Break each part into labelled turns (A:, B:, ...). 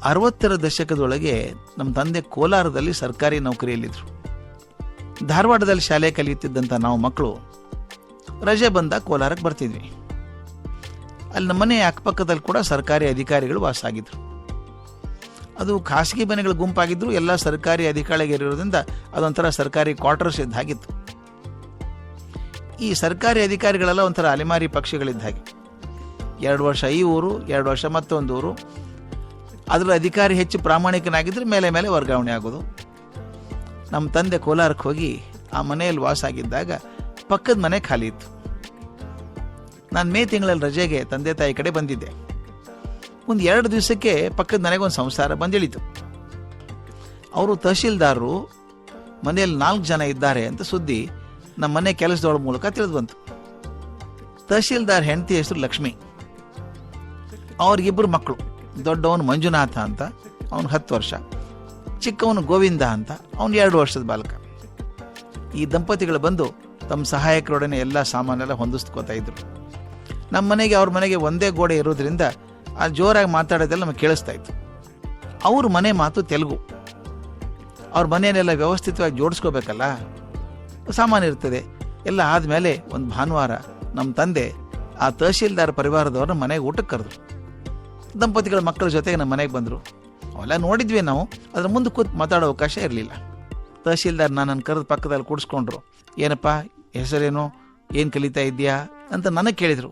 A: 60ರ ದಶಕದೊಳಗೆ ನಮ್ಮ ತಂದೆ ಕೋಲಾರದಲ್ಲಿ ಸರ್ಕಾರಿ ನೌಕರಿಯಲ್ಲಿದ್ದರು. ಧಾರವಾಡದಲ್ಲಿ ಶಾಲೆ ಕಲಿಯುತ್ತಿದ್ದಂಥ ನಾವು ಮಕ್ಕಳು ರಜೆ ಬಂದಾಗ ಕೋಲಾರಕ್ಕೆ ಬರ್ತಿದ್ವಿ. ಅಲ್ಲಿ ನಮ್ಮ ಮನೆ ಅಕ್ಕಪಕ್ಕದಲ್ಲಿ ಕೂಡ ಸರ್ಕಾರಿ ಅಧಿಕಾರಿಗಳು ವಾಸ ಆಗಿದ್ರು. ಅದು ಖಾಸಗಿ ಮನೆಗಳ ಗುಂಪಾಗಿದ್ರು. ಎಲ್ಲ ಸರ್ಕಾರಿ ಅಧಿಕಾರಿಗಳಿರೋದ್ರಿಂದ ಅದೊಂಥರ ಸರ್ಕಾರಿ ಕ್ವಾರ್ಟರ್ಸ್ ಇದ್ದ ಹಾಗಿತ್ತು. ಈ ಸರ್ಕಾರಿ ಅಧಿಕಾರಿಗಳೆಲ್ಲ ಒಂಥರ ಅಲೆಮಾರಿ ಪಕ್ಷಿಗಳಿದ್ದ ಹಾಗೆ. 2 ವರ್ಷ ಈ ಊರು, 2 ವರ್ಷ ಮತ್ತೊಂದು ಊರು. ಅದರ ಅಧಿಕಾರಿ ಹೆಚ್ಚು ಪ್ರಾಮಾಣಿಕನಾಗಿದ್ದರೆ ಮೇಲೆ ಮೇಲೆ ವರ್ಗಾವಣೆ ಆಗೋದು. ನಮ್ಮ ತಂದೆ ಕೋಲಾರಕ್ಕೆ ಹೋಗಿ ಆ ಮನೆಯಲ್ಲಿ ವಾಸ ಆಗಿದ್ದಾಗ ಪಕ್ಕದ ಮನೆ ಖಾಲಿ ಇತ್ತು. ನಾನು ಮೇ ತಿಂಗಳಲ್ಲಿ ರಜೆಗೆ ತಂದೆ ತಾಯಿ ಕಡೆ ಬಂದಿದ್ದೆ. ಒಂದು 2 ದಿವಸಕ್ಕೆ ಪಕ್ಕದ ಮನೆಗೊಂದು ಸಂಸಾರ ಬಂದಿಳಿತು. ಅವರು ತಹಶೀಲ್ದಾರರು, ಮನೆಯಲ್ಲಿ 4 ಜನ ಇದ್ದಾರೆ ಅಂತ ಸುದ್ದಿ ನಮ್ಮ ಮನೆ ಕೆಲಸದವಳ ಮೂಲಕ ತಿಳಿದು ಬಂತು. ತಹಶೀಲ್ದಾರ್ ಹೆಂಡತಿ ಹೆಸರು ಲಕ್ಷ್ಮಿ. ಅವ್ರಿಗಿಬ್ಬರು ಮಕ್ಕಳು. ದೊಡ್ಡವನು ಮಂಜುನಾಥ ಅಂತ, ಅವನು 10 ವರ್ಷ. ಚಿಕ್ಕವನು ಗೋವಿಂದ ಅಂತ, ಅವನು 2 ವರ್ಷದ ಬಾಲಕ. ಈ ದಂಪತಿಗಳು ಬಂದು ತಮ್ಮ ಸಹಾಯಕರೊಡನೆ ಎಲ್ಲ ಸಾಮಾನೆಲ್ಲ ಹೊಂದಿಸ್ಕೋತಾ ಇದ್ರು. ನಮ್ಮ ಮನೆಗೆ ಅವ್ರ ಮನೆಗೆ ಒಂದೇ ಗೋಡೆ ಇರೋದ್ರಿಂದ ಆ ಜೋರಾಗಿ ಮಾತಾಡೋದೆಲ್ಲ ನಮಗೆ ಕೇಳಿಸ್ತಾ ಇತ್ತು. ಅವ್ರ ಮನೆ ಮಾತು ತೆಲುಗು. ಅವ್ರ ಮನೆಯಲ್ಲೆಲ್ಲ ವ್ಯವಸ್ಥಿತವಾಗಿ ಜೋಡಿಸ್ಕೋಬೇಕಲ್ಲ, ಸಾಮಾನು ಇರ್ತದೆ. ಎಲ್ಲ ಆದಮೇಲೆ ಒಂದು ಭಾನುವಾರ ನಮ್ಮ ತಂದೆ ಆ ತಹಶೀಲ್ದಾರ್ ಪರಿವಾರದವ್ರನ್ನ ಮನೆಗೆ ಊಟಕ್ಕೆ ಕರೆದ್ರು. ದಂಪತಿಗಳ ಮಕ್ಕಳ ಜೊತೆಗೆ ನಮ್ಮ ಮನೆಗೆ ಬಂದರು. ಅವೆಲ್ಲ ನೋಡಿದ್ವಿ ನಾವು. ಅದ್ರ ಮುಂದೆ ಕೂತು ಮಾತಾಡೋ ಅವಕಾಶ ಇರಲಿಲ್ಲ. ತಹಶೀಲ್ದಾರ್ ನನ್ನನ್ನು ಕರೆದು ಪಕ್ಕದಲ್ಲಿ ಕೂಡಿಸ್ಕೊಂಡ್ರು. ಏನಪ್ಪ ಹೆಸರೇನು, ಏನು ಕಲಿತಾ ಇದೆಯಾ ಅಂತ ನನಗೆ ಕೇಳಿದರು.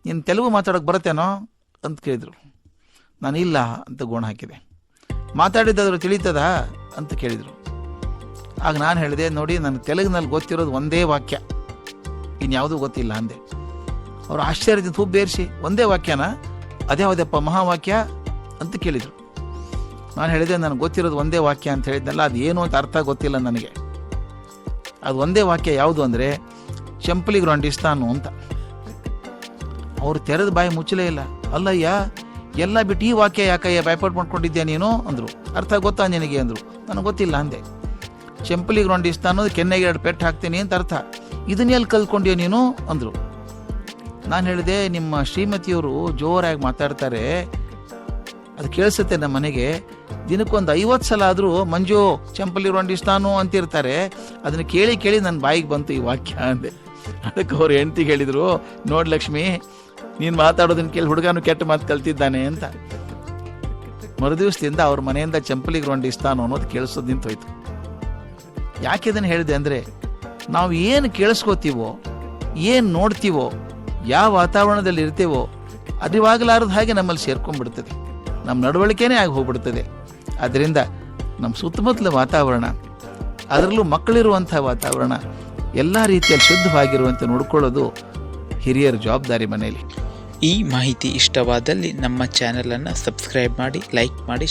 A: ನೀನು ತೆಲುಗು ಮಾತಾಡೋಕೆ ಬರುತ್ತೇನೋ ಅಂತ ಕೇಳಿದರು. ನಾನು ಇಲ್ಲ ಅಂತ ಗೋಣ ಹಾಕಿದೆ. ಮಾತಾಡಿದ್ದಾದರೂ ತಿಳಿತದಾ ಅಂತ ಕೇಳಿದರು. ಆಗ ನಾನು ಹೇಳಿದೆ, ನೋಡಿ ನನಗೆ ತೆಲುಗಿನಲ್ಲಿ ಗೊತ್ತಿರೋದು ಒಂದೇ ವಾಕ್ಯ, ಇನ್ಯಾವುದೂ ಗೊತ್ತಿಲ್ಲ ಅಂದೆ. ಅವರು ಆಶ್ಚರ್ಯದಿಂದ ಹೂ ಬೇರಿಸಿ, ಒಂದೇ ವಾಕ್ಯನ, ಅದ್ಯಾವುದಪ್ಪ ಮಹಾವಾಕ್ಯ ಅಂತ ಕೇಳಿದರು. ನಾನು ಹೇಳಿದೆ, ನನಗೆ ಗೊತ್ತಿರೋದು ಒಂದೇ ವಾಕ್ಯ ಅಂತ ಹೇಳಿದ್ನಲ್ಲ, ಅದು ಏನು ಅಂತ ಅರ್ಥ ಗೊತ್ತಿಲ್ಲ ನನಗೆ. ಅದು ಒಂದೇ ವಾಕ್ಯ ಯಾವುದು ಅಂದರೆ ಚಂಪಲಿಗೆ ರೊಂಡಿಸ್ತಾನು ಅಂತ. ಅವರು ತೆರೆದ ಬಾಯಿ ಮುಚ್ಚಲೇ ಇಲ್ಲ. ಅಲ್ಲಯ್ಯ, ಎಲ್ಲ ಬಿಟ್ಟು ಈ ವಾಕ್ಯ ಯಾಕಯ್ಯ ಭಯಪಟ್ಟು ಮಾಡ್ಕೊಂಡಿದ್ಯಾ ನೀನು ಅಂದರು. ಅರ್ಥ ಗೊತ್ತಾ ನಿನಗೆ ಅಂದರು. ನನಗೆ ಗೊತ್ತಿಲ್ಲ ಅಂದೆ. ಚಂಪಲಿಗೆ ರೊಂಡಿಸ್ತಾನು ಅನ್ನೋದು ಕೆನ್ನೆಗೆ 2 ಪೆಟ್ಟು ಹಾಕ್ತೀನಿ ಅಂತ ಅರ್ಥ. ಇದನ್ನೆಲ್ಲಿ ಕಲ್ತ್ಕೊಂಡ್ಯೋ ನೀನು ಅಂದರು. ನಾನು ಹೇಳಿದೆ, ನಿಮ್ಮ ಶ್ರೀಮತಿಯವರು ಜೋರಾಗಿ ಮಾತಾಡ್ತಾರೆ, ಅದು ಕೇಳಿಸುತ್ತೆ ನಮ್ಮ ಮನೆಗೆ. ದಿನಕ್ಕೊಂದು 50 ಸಲ ಆದರೂ ಮಂಜು ಚಂಪಲಿ ರೊಂಡಿಸ್ತಾನು ಅಂತಿರ್ತಾರೆ. ಅದನ್ನು ಕೇಳಿ ಕೇಳಿ ನನ್ನ ಬಾಯಿಗೆ ಬಂತು ಈ ವಾಕ್ಯ ಅಂದೆ. ಅದಕ್ಕೆ ಅವ್ರು ಹೆಂಡ್ತಿಗೆ ಹೇಳಿದರು, ನೋಡಿ ಲಕ್ಷ್ಮಿ, ನೀನು ಮಾತಾಡೋದನ್ನ ಕೇಳಿ ಹುಡುಗನು ಕೆಟ್ಟ ಮಾತು ಕಲ್ತಿದ್ದಾನೆ ಅಂತ. ಮರುದಿವಸದಿಂದ ಅವ್ರ ಮನೆಯಿಂದ ಚಂಪಲಿಗೆ ರೊಂಡಿಸ್ತಾನು ಅನ್ನೋದು ಕೇಳಿಸೋದು ನಿಂತೋಯ್ತು. ಯಾಕೆ ಇದನ್ನು ಹೇಳಿದೆ ಅಂದರೆ, ನಾವು ಏನು ಕೇಳಿಸ್ಕೋತೀವೋ, ಏನು ನೋಡ್ತೀವೋ, ಯಾವ ವಾತಾವರಣದಲ್ಲಿ ಇರ್ತೀವೋ, ಅರಿವಾಗಲಾರದ ಹಾಗೆ ನಮ್ಮಲ್ಲಿ ಸೇರ್ಕೊಂಡ್ಬಿಡ್ತದೆ. ನಮ್ಮ ನಡವಳಿಕೆನೇ ಆಗಿ ಹೋಗ್ಬಿಡ್ತದೆ. ಆದ್ದರಿಂದ ನಮ್ಮ ಸುತ್ತಮುತ್ತಲ ವಾತಾವರಣ, ಅದರಲ್ಲೂ ಮಕ್ಕಳಿರುವಂಥ ವಾತಾವರಣ ಎಲ್ಲ ರೀತಿಯಲ್ಲಿ ಶುದ್ಧವಾಗಿರುವಂತೆ ನೋಡ್ಕೊಳ್ಳೋದು ಹಿರಿಯರ ಜವಾಬ್ದಾರಿ ಮನೆಯಲ್ಲಿ.
B: ಈ ಮಾಹಿತಿ ಇಷ್ಟವಾದಲ್ಲಿ ನಮ್ಮ ಚಾನಲನ್ನು ಸಬ್ಸ್ಕ್ರೈಬ್ ಮಾಡಿ, ಲೈಕ್ ಮಾಡಿ.